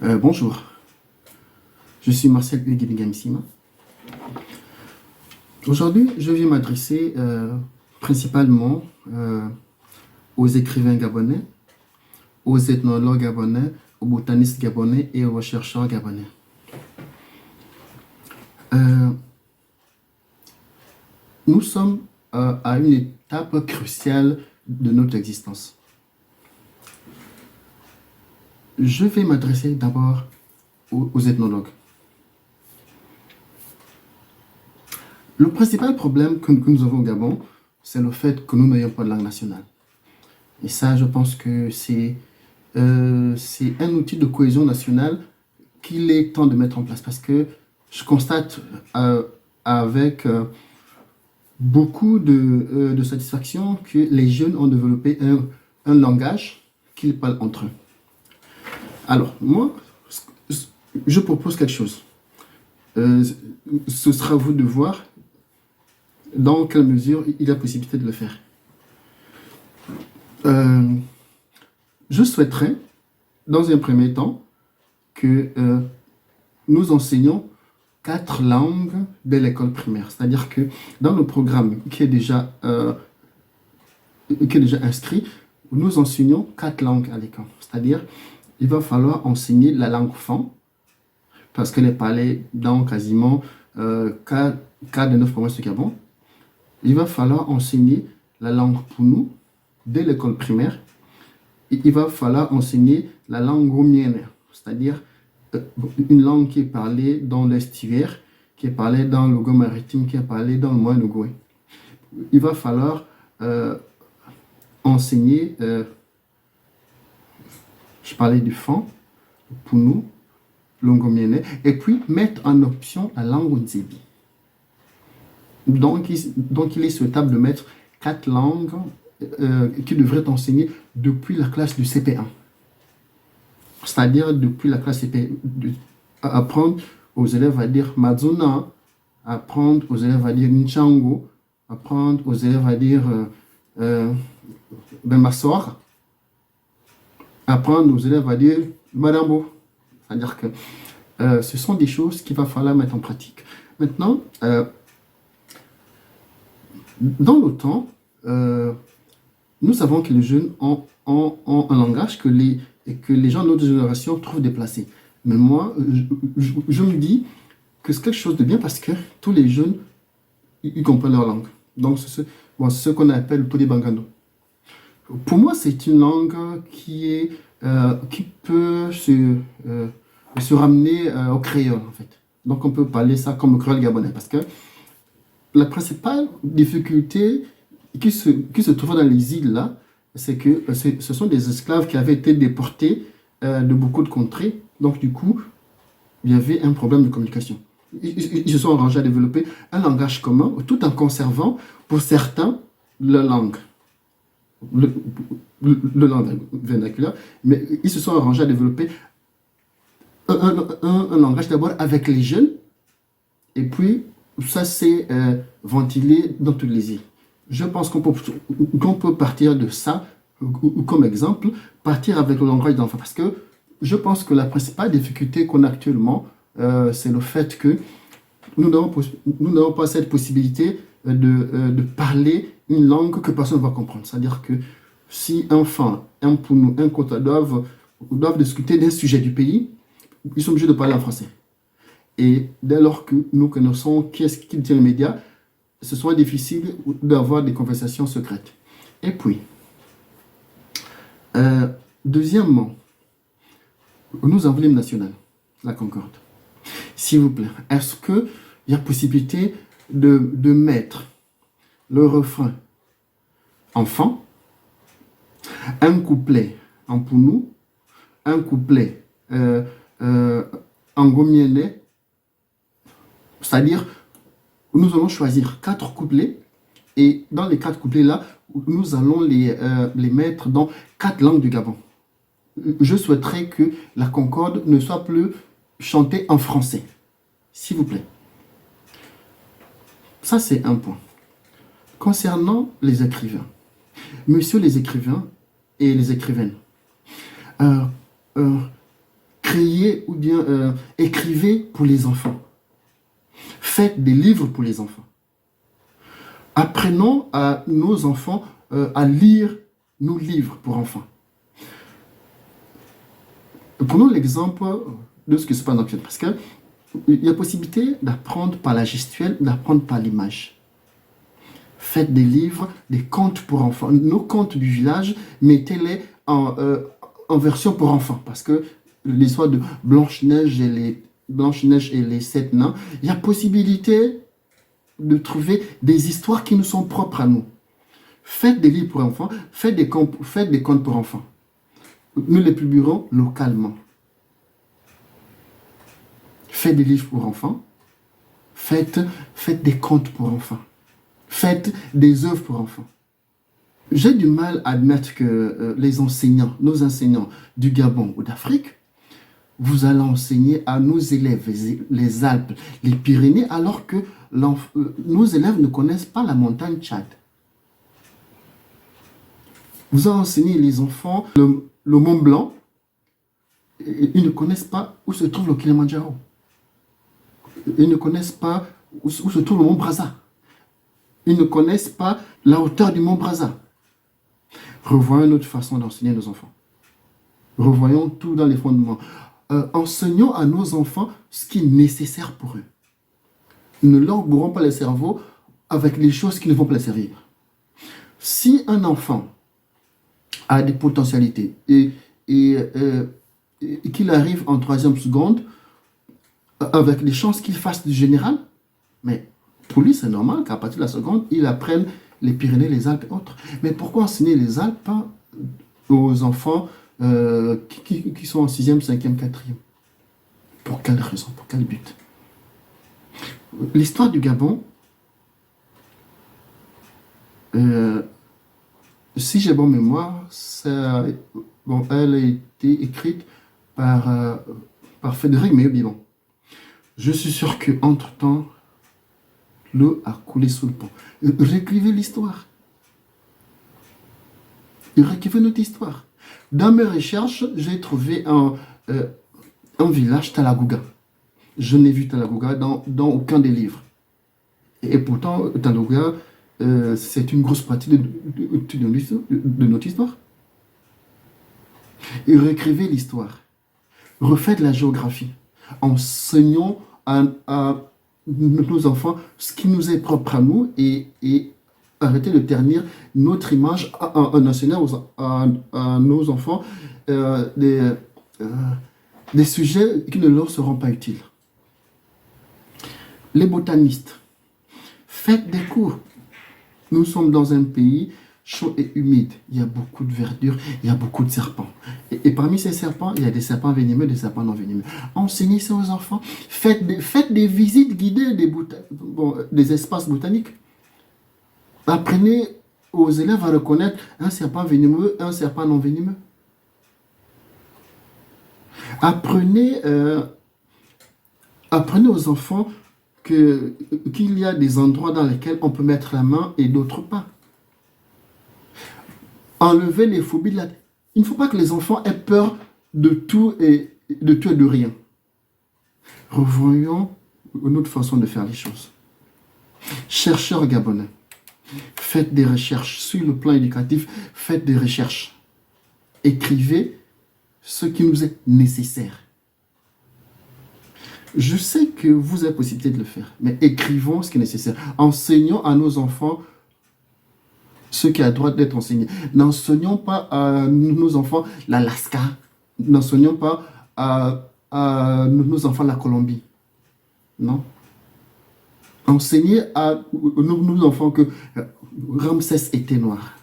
Bonjour, je suis Marcel Hugues. Aujourd'hui, je viens m'adresser principalement aux écrivains gabonais, aux ethnologues gabonais, aux botanistes gabonais et aux chercheurs gabonais. Nous sommes à une étape cruciale de notre existence. Je vais m'adresser d'abord aux ethnologues. Le principal problème que nous avons au Gabon, c'est le fait que nous n'ayons pas de langue nationale. Et ça, je pense que c'est un outil de cohésion nationale qu'il est temps de mettre en place parce que je constate avec beaucoup de satisfaction que les jeunes ont développé un langage qu'ils parlent entre eux. Alors, moi, je propose quelque chose. Ce sera à vous de voir dans quelle mesure il y a possibilité de le faire. Je souhaiterais, dans un premier temps, que nous enseignions 4 langues dès l'école primaire. C'est-à-dire que dans le programme qui est déjà inscrit, nous enseignons 4 langues à l'école. C'est-à-dire, il va falloir enseigner la langue Fan, parce qu'elle est parlée dans quasiment 4 des 9 provinces du Gabon. Il va falloir enseigner la langue Pounou dès l'école primaire. Et il va falloir enseigner la langue Gomienne, c'est-à-dire une langue qui est parlée dans l'estuaire, qui est parlée dans le Go maritime, qui est parlée dans le Moyen-Ogooué. Il va falloir enseigner, je parlais du Fan, le Pounou, le Gomienne, et puis mettre en option la langue Nzebi. Donc, il est souhaitable de mettre 4 langues qui devraient être enseignées depuis la classe du CP1. C'est-à-dire depuis la classe CP1, apprendre aux élèves à dire Mazuna, apprendre aux élèves à dire Nchango, apprendre aux élèves à dire Bembasoir, apprendre aux élèves à dire Madambo. C'est-à-dire que ce sont des choses qu'il va falloir mettre en pratique. Maintenant, dans le temps, nous savons que les jeunes ont un langage que les gens de notre génération trouvent déplacé. Mais moi, je me dis que c'est quelque chose de bien parce que tous les jeunes, ils comprennent leur langue. Donc, c'est ce qu'on appelle le Todi Bangando. Pour moi, c'est une langue qui peut se ramener au créole, en fait. Donc, on peut parler ça comme le créole gabonais parce que la principale difficulté qui se trouve dans les îles là, c'est que ce sont des esclaves qui avaient été déportés de beaucoup de contrées. Donc du coup, il y avait un problème de communication. Ils se sont arrangés à développer un langage commun tout en conservant pour certains leur langue. Le langage vernaculaire, mais ils se sont arrangés à développer un langage d'abord avec les jeunes et puis ça s'est ventilé dans toutes les îles. Je pense qu'on peut partir de ça comme exemple, partir avec le langage d'enfant. Parce que je pense que la principale difficulté qu'on a actuellement, c'est le fait que nous n'avons pas cette possibilité de parler une langue que personne ne va comprendre. C'est-à-dire que si un Fan, un Pounou, un Kota doivent discuter d'un sujet du pays, ils sont obligés de parler en français. Et dès lors que nous connaissons qui est-ce qui tient les médias, ce sera difficile d'avoir des conversations secrètes. Et puis, deuxièmement, nous avons l'hymne national, la Concorde. S'il vous plaît, est-ce qu'il y a possibilité de mettre le refrain en Fan, un couplet en Pounou, un couplet en Gomienne, c'est-à-dire, nous allons choisir 4 couplets et dans les 4 couplets-là, nous allons les mettre dans 4 langues du Gabon. Je souhaiterais que la Concorde ne soit plus chantée en français. S'il vous plaît. Ça, c'est un point. Concernant les écrivains, messieurs les écrivains et les écrivaines, Créez ou bien écrivez pour les enfants. Faites des livres pour les enfants. Apprenons à nos enfants à lire nos livres pour enfants. Prenons l'exemple de ce que se passe dans le film, parce qu'il y a possibilité d'apprendre par la gestuelle, d'apprendre par l'image. Faites des livres, des contes pour enfants. Nos contes du village, mettez-les en version pour enfants, parce que l'histoire de Blanche-Neige et les sept nains, il y a possibilité de trouver des histoires qui nous sont propres à nous. Faites des livres pour enfants, faites des contes pour enfants. Nous les publierons localement. Faites des livres pour enfants, faites des contes pour enfants, faites des œuvres pour enfants. J'ai du mal à admettre que les enseignants, nos enseignants du Gabon ou d'Afrique, vous allez enseigner à nos élèves les Alpes, les Pyrénées, alors que nos élèves ne connaissent pas la montagne Tchad. Vous allez enseigner les enfants le Mont Blanc, et ils ne connaissent pas où se trouve le Kilimandjaro. Ils ne connaissent pas où se trouve le Mont Brazza. Ils ne connaissent pas la hauteur du Mont Brazza. Revoyons notre façon d'enseigner nos enfants. Revoyons tout dans les fondements. Enseignons à nos enfants ce qui est nécessaire pour eux. Ne leur bourrons pas le cerveau avec les choses qui ne vont pas les servir. Si un enfant a des potentialités et qu'il arrive en troisième seconde, avec les chances qu'il fasse du général, mais pour lui c'est normal qu'à partir de la seconde, il apprenne les Pyrénées, les Alpes et autres. Mais pourquoi enseigner les Alpes aux enfants qui sont en 6e, 5e, 4e? Pour quelle raison? Pour quel but? L'histoire du Gabon, si j'ai bonne mémoire, elle a été écrite par Frédéric Méheux-Biban. Je suis sûr qu'entre-temps, l'eau a coulé sous le pont. Réécrivez l'histoire. Réécrivez notre histoire. Dans mes recherches, j'ai trouvé un village, Talagouga. Je n'ai vu Talagouga dans aucun des livres. Et pourtant, Talagouga, c'est une grosse partie de notre histoire. Et réécrivez l'histoire. Refaites la géographie. Enseignons à nos enfants ce qui nous est propre à nous et arrêtez de ternir notre image en enseignant à nos enfants des sujets qui ne leur seront pas utiles. Les botanistes, faites des cours. Nous sommes dans un pays chaud et humide. Il y a beaucoup de verdure, il y a beaucoup de serpents. Et parmi ces serpents, il y a des serpents venimeux, des serpents non venimeux. Enseignez ça aux enfants. Faites des visites guidées des espaces botaniques. Apprenez aux élèves à reconnaître un serpent venimeux et un serpent non venimeux. Apprenez aux enfants qu'il y a des endroits dans lesquels on peut mettre la main et d'autres pas. Enlevez les phobies de la tête. Il ne faut pas que les enfants aient peur de tout et de rien. Revoyons notre façon de faire les choses. Chercheurs gabonais, faites des recherches sur le plan éducatif, faites des recherches. Écrivez ce qui nous est nécessaire. Je sais que vous avez possibilité de le faire, mais écrivons ce qui est nécessaire. Enseignons à nos enfants ce qui a le droit d'être enseigné. N'enseignons pas à nos enfants l'Alaska. N'enseignons pas à nos enfants la Colombie. Non. Enseignez à nos enfants que Ramsès était noir.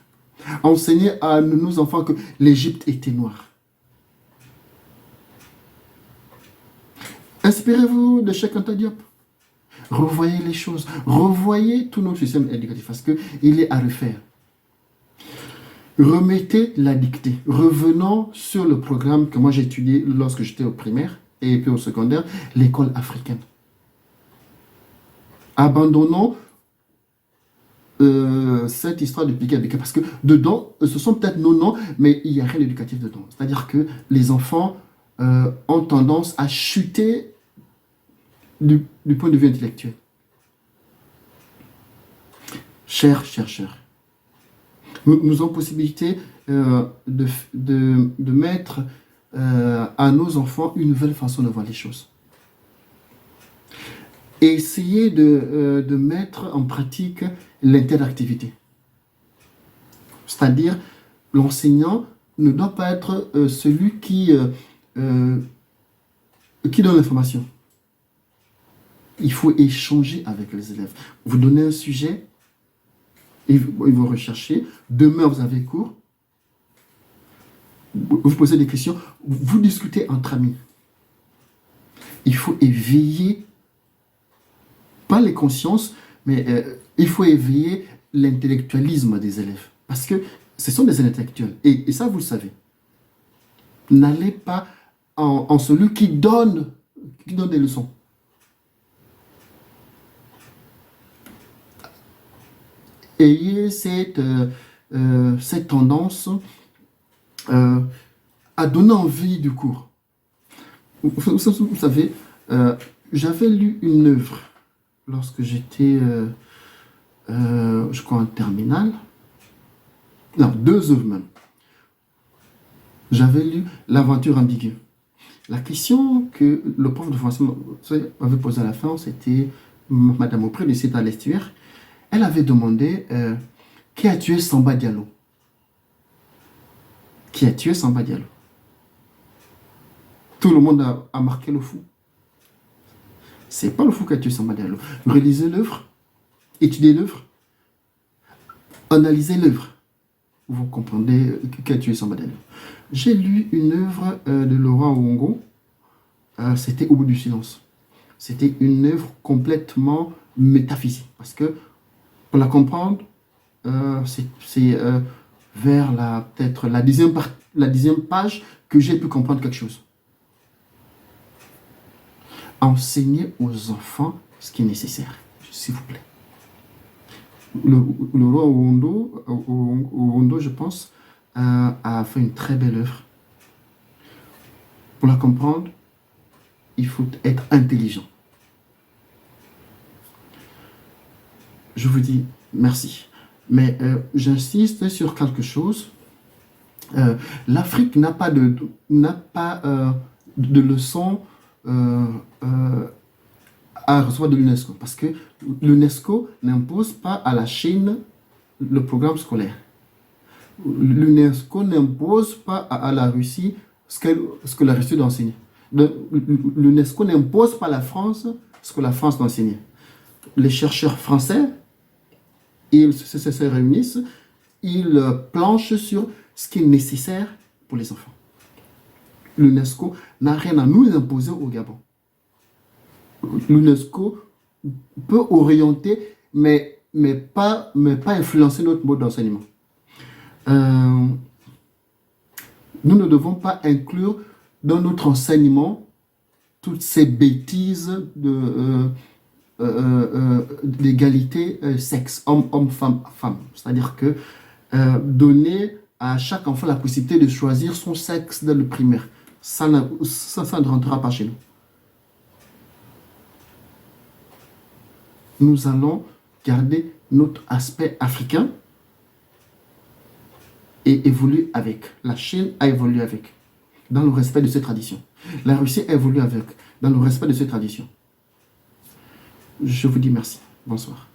Enseignez à nos enfants que l'Égypte était noire. Inspirez-vous de Cheikh Anta Diop. Revoyez les choses. Revoyez tout notre système éducatif parce qu'il est à refaire. Remettez la dictée. Revenons sur le programme que moi j'ai étudié lorsque j'étais au primaire et puis au secondaire, l'école africaine. Abandonnons cette histoire de piquet à piquet parce que dedans, ce sont peut-être nos noms, mais il n'y a rien d'éducatif dedans. C'est-à-dire que les enfants ont tendance à chuter du point de vue intellectuel. Chers chercheurs, nous avons possibilité de mettre à nos enfants une nouvelle façon de voir les choses. Et essayer de mettre en pratique l'interactivité. C'est-à-dire, l'enseignant ne doit pas être celui qui donne l'information. Il faut échanger avec les élèves. Vous donnez un sujet, ils vont rechercher. Demain, vous avez cours. Vous posez des questions. Vous discutez entre amis. Il faut éveiller, pas les consciences, mais il faut éveiller l'intellectualisme des élèves. Parce que ce sont des intellectuels. Et ça, vous le savez. N'allez pas en celui qui donne des leçons. Ayez cette tendance à donner envie du cours. Vous savez, j'avais lu une œuvre lorsque j'étais, je crois, en terminale. Non, 2 œuvres même. J'avais lu L'aventure ambiguë. La question que le prof de français m'avait posée à la fin, c'était Madame Aupré de Cita l'Estuaire. Elle avait demandé qui a tué Samba Diallo. Qui a tué Samba Diallo? Tout le monde a marqué le fou. C'est pas le fou qui a tué Samba Diallo. Relisez l'œuvre, étudiez l'œuvre, analysez l'œuvre. Vous comprendrez qui a tué Samba Diallo. J'ai lu une œuvre de Laurent Ouongo. C'était Au bout du silence. C'était une œuvre complètement métaphysique. Parce que pour la comprendre, c'est vers peut-être la 10e page que j'ai pu comprendre quelque chose. Enseigner aux enfants ce qui est nécessaire, s'il vous plaît. Le roi Ouondo, je pense, a fait une très belle œuvre. Pour la comprendre, il faut être intelligent. Je vous dis merci. Mais j'insiste sur quelque chose. L'Afrique n'a pas de leçon à recevoir de l'UNESCO. Parce que l'UNESCO n'impose pas à la Chine le programme scolaire. L'UNESCO n'impose pas à la Russie ce que la Russie doit enseigner. L'UNESCO n'impose pas à la France ce que la France doit enseigner. Les chercheurs français, ils se réunissent, ils planchent sur ce qui est nécessaire pour les enfants. L'UNESCO n'a rien à nous imposer au Gabon. L'UNESCO peut orienter, mais pas influencer notre mode d'enseignement. Nous ne devons pas inclure dans notre enseignement toutes ces bêtises d'égalité sexe, homme, femme. C'est-à-dire que donner à chaque enfant la possibilité de choisir son sexe dès le primaire, ça ne rentrera pas chez nous. Nous allons garder notre aspect africain et évoluer avec. La Chine a évolué avec, dans le respect de ses traditions. La Russie a évolué avec, dans le respect de ses traditions. Je vous dis merci. Bonsoir.